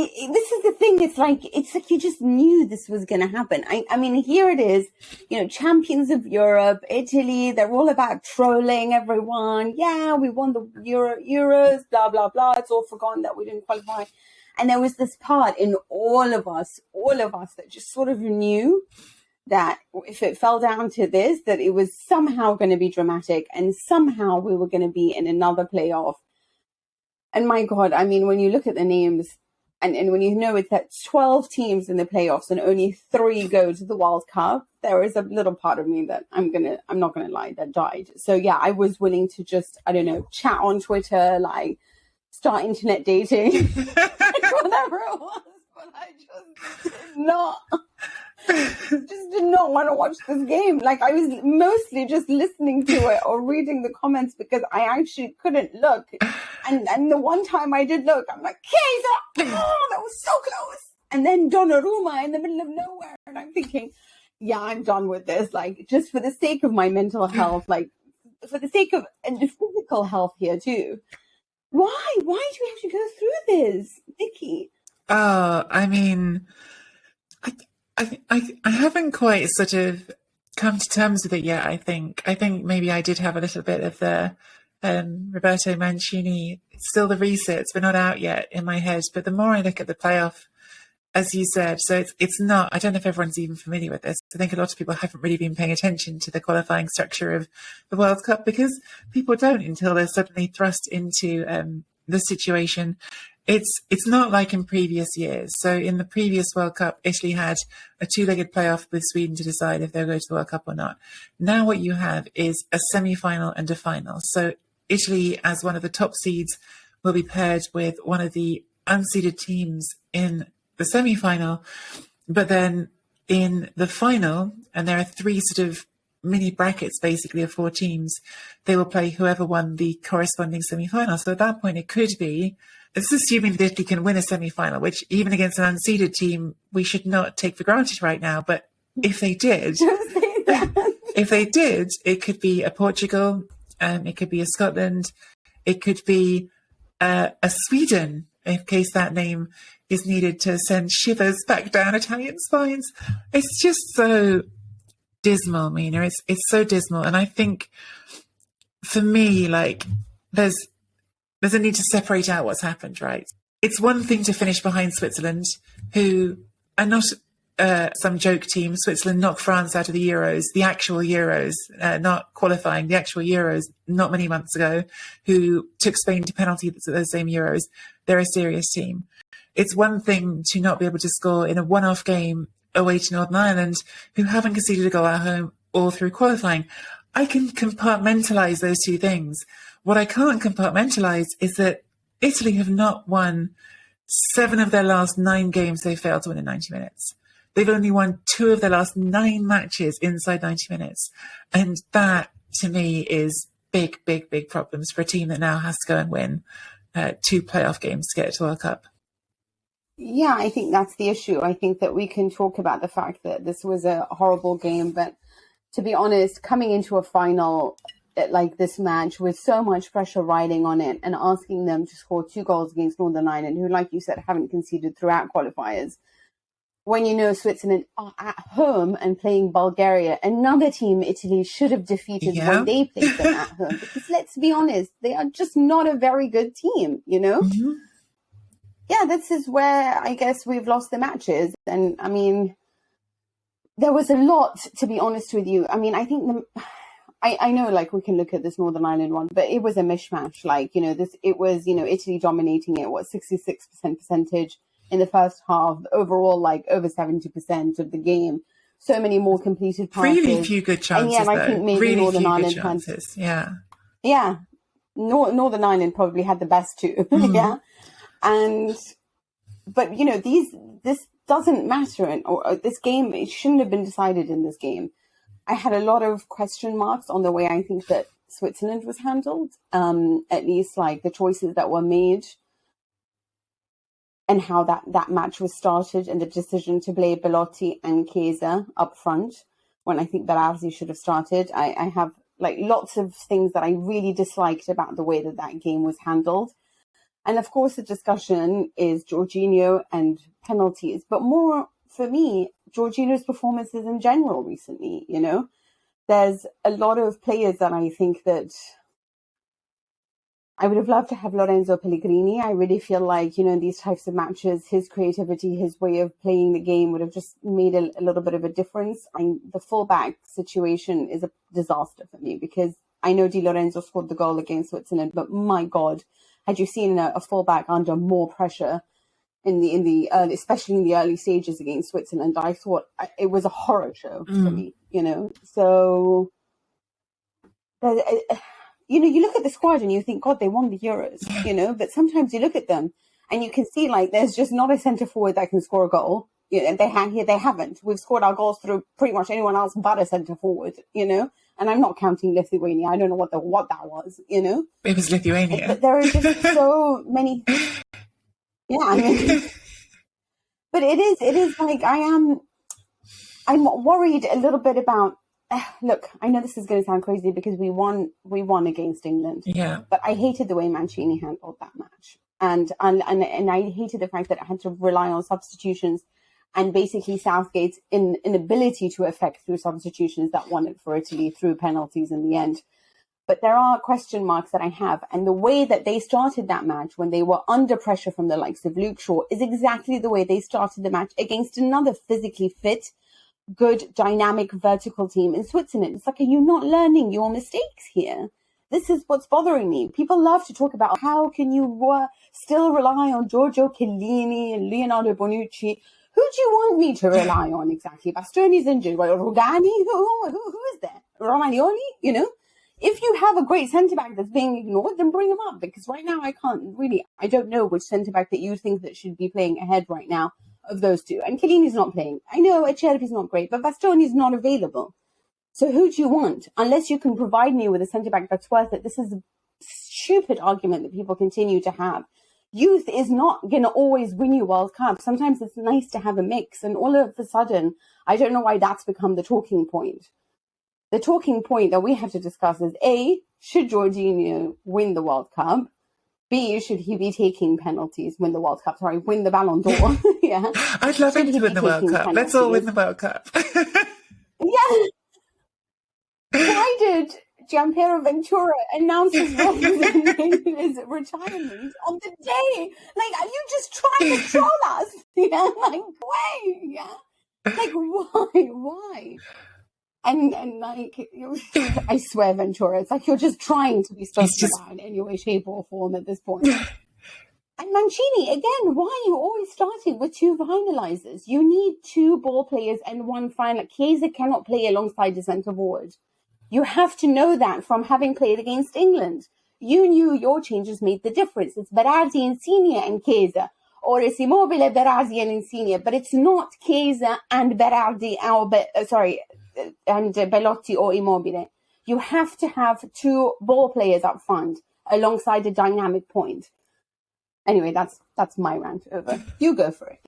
this is the thing. It's like you just knew this was going to happen. I mean, here it is, champions of Europe, Italy. They're all about trolling everyone. Yeah, we won the Euros, blah blah blah. It's all forgotten that we didn't qualify. And there was this part in all of us that just sort of knew that if it fell down to this, that it was somehow going to be dramatic, and somehow we were going to be in another playoff. And my God, I mean, when you look at the names. And when you know it's that 12 teams in the playoffs and only 3 go to the World Cup, there is a little part of me that I'm not gonna lie, that died. So yeah, I was willing to just, I don't know, chat on Twitter, like start internet dating, whatever it was. But I just did not want to watch this game. Like, I was mostly just listening to it or reading the comments because I actually couldn't look. And the one time I did look, I'm like, Kaiser! Oh, that was so close. And then Donnarumma in the middle of nowhere. And I'm thinking, yeah, I'm done with this. Like, just for the sake of my mental health, like, for the sake of and the physical health here too. Why? Why do we have to go through this, Nicky? Oh, I mean, I haven't quite sort of come to terms with it yet. I think maybe I did have a little bit of the Roberto Mancini, still the resets, but not out yet in my head. But the more I look at the playoff, as you said, so it's not, I don't know if everyone's even familiar with this. I think a lot of people haven't really been paying attention to the qualifying structure of the World Cup, because people don't until they're suddenly thrust into the situation. It's not like in previous years. So in the previous World Cup, Italy had a 2-legged playoff with Sweden to decide if they'll go to the World Cup or not. Now what you have is a semi-final and a final. So Italy, as one of the top seeds, will be paired with one of the unseeded teams in the semi-final. But then in the final, and there are 3 sort of mini brackets basically of 4 teams, they will play whoever won the corresponding semi-final. So at that point, it could be, it's assuming that Italy can win a semi-final, which even against an unseeded team, we should not take for granted right now. But if they did, it could be a Portugal, it could be a Scotland, it could be a Sweden, in case that name is needed to send shivers back down Italian spines. It's just so dismal, Mina. It's so dismal. And I think for me, like, there's a need to separate out what's happened, right? It's one thing to finish behind Switzerland, who are not some joke team. Switzerland knocked France out of the Euros, the actual Euros, not qualifying, the actual Euros, not many months ago, who took Spain to penalties at those same Euros. They're a serious team. It's one thing to not be able to score in a one-off game away to Northern Ireland, who haven't conceded a goal at home all through qualifying. I can compartmentalize those two things. What I can't compartmentalize is that Italy have not won 7 of their last 9 games they failed to win in 90 minutes. They've only won 2 of their last 9 matches inside 90 minutes. And that, to me, is big, big, big problems for a team that now has to go and win 2 playoff games to get to World Cup. Yeah, I think that's the issue. I think that we can talk about the fact that this was a horrible game, but to be honest, coming into a final like this match with so much pressure riding on it and asking them to score 2 goals against Northern Ireland, who, like you said, haven't conceded throughout qualifiers, when you know Switzerland are at home and playing Bulgaria, another team Italy should have defeated when they played them at home. Because let's be honest, they are just not a very good team, you know? Mm-hmm. Yeah, this is where I guess we've lost the matches. And I mean, there was a lot, to be honest with you. I mean, I think I know, like, we can look at this Northern Ireland one, but it was a mishmash. Like, it was, Italy dominating it, 66% percentage in the first half, overall, like, over 70% of the game. So many more completed passes. Really few good chances, and I think maybe really Northern Ireland chances. Yeah. Yeah. Northern Ireland probably had the best 2. Mm-hmm. Yeah. But, this doesn't matter. Or this game, it shouldn't have been decided in this game. I had a lot of question marks on the way I think that Switzerland was handled, at least like the choices that were made and how that match was started, and the decision to play Belotti and Chiesa up front when I think Berardi should have started. I have like lots of things that I really disliked about the way that game was handled. And of course, the discussion is Jorginho and penalties, but more for me, Jorginho's performances in general recently, you know, there's a lot of players that I think that I would have loved to have Lorenzo Pellegrini. I really feel like, you know, in these types of matches, his creativity, his way of playing the game would have just made a little bit of a difference. The fullback situation is a disaster for me because I know Di Lorenzo scored the goal against Switzerland, but my God, had you seen a fullback under more pressure in the early, especially in the early stages against Switzerland, I thought it was a horror show for me, you know. So, you know, you look at the squad and you think, God, they won the Euros, you know. But sometimes you look at them and you can see like there's just not a centre forward that can score a goal. You know, they haven't. We've scored our goals through pretty much anyone else but a centre forward, you know. And I'm not counting Lithuania. I don't know what that was, you know. It was Lithuania. But there are just so many. Yeah, I mean, but it is like I'm worried a little bit about. Look, I know this is going to sound crazy because we won against England. Yeah. But I hated the way Mancini handled that match, and I hated the fact that I had to rely on substitutions, and basically Southgate's inability to affect through substitutions that won it for Italy through penalties in the end. But there are question marks that I have. And the way that they started that match when they were under pressure from the likes of Luke Shaw is exactly the way they started the match against another physically fit, good, dynamic, vertical team in Switzerland. It's like, are you not learning your mistakes here? This is what's bothering me. People love to talk about how can you still rely on Giorgio Chiellini and Leonardo Bonucci. Who do you want me to rely on exactly? Bastone's injured. Well, Rugani? Who is there? Romagnoli? You know? If you have a great centre-back that's being ignored, then bring him up. Because right now I don't know which centre-back that you think that should be playing ahead right now of those two. And Chiellini's not playing. I know Acerbi's not great, but Bastone's not available. So who do you want? Unless you can provide me with a centre-back that's worth it. This is a stupid argument that people continue to have. Youth is not going to always win you World Cup. Sometimes it's nice to have a mix. And all of a sudden, I don't know why that's become the talking point. The talking point that we have to discuss is A, should Jorginho win the World Cup? B, should he be taking penalties, win the Ballon d'Or? Yeah. I'd love him to win the World Cup. Let's all win the World Cup. Yeah. Why did Gianpiero Ventura announce his retirement on the day? Like, are you just trying to troll us? Yeah, like, why? Yeah. Like, why? And like, I swear, Ventura, it's like you're just trying to be stressed about in any way, shape, or form at this point. And Mancini, again, why are you always starting with two finalisers? You need two ball players and one final. Chiesa cannot play alongside the centre forward. You have to know that from having played against England. You knew your changes made the difference. It's Berardi, Insigne, and Chiesa. Or it's Immobile, Berardi, and Insigne. But it's not Chiesa and Berardi, and Belotti or Immobile. You have to have two ball players up front alongside a dynamic point. Anyway, that's my rant over. You go for it.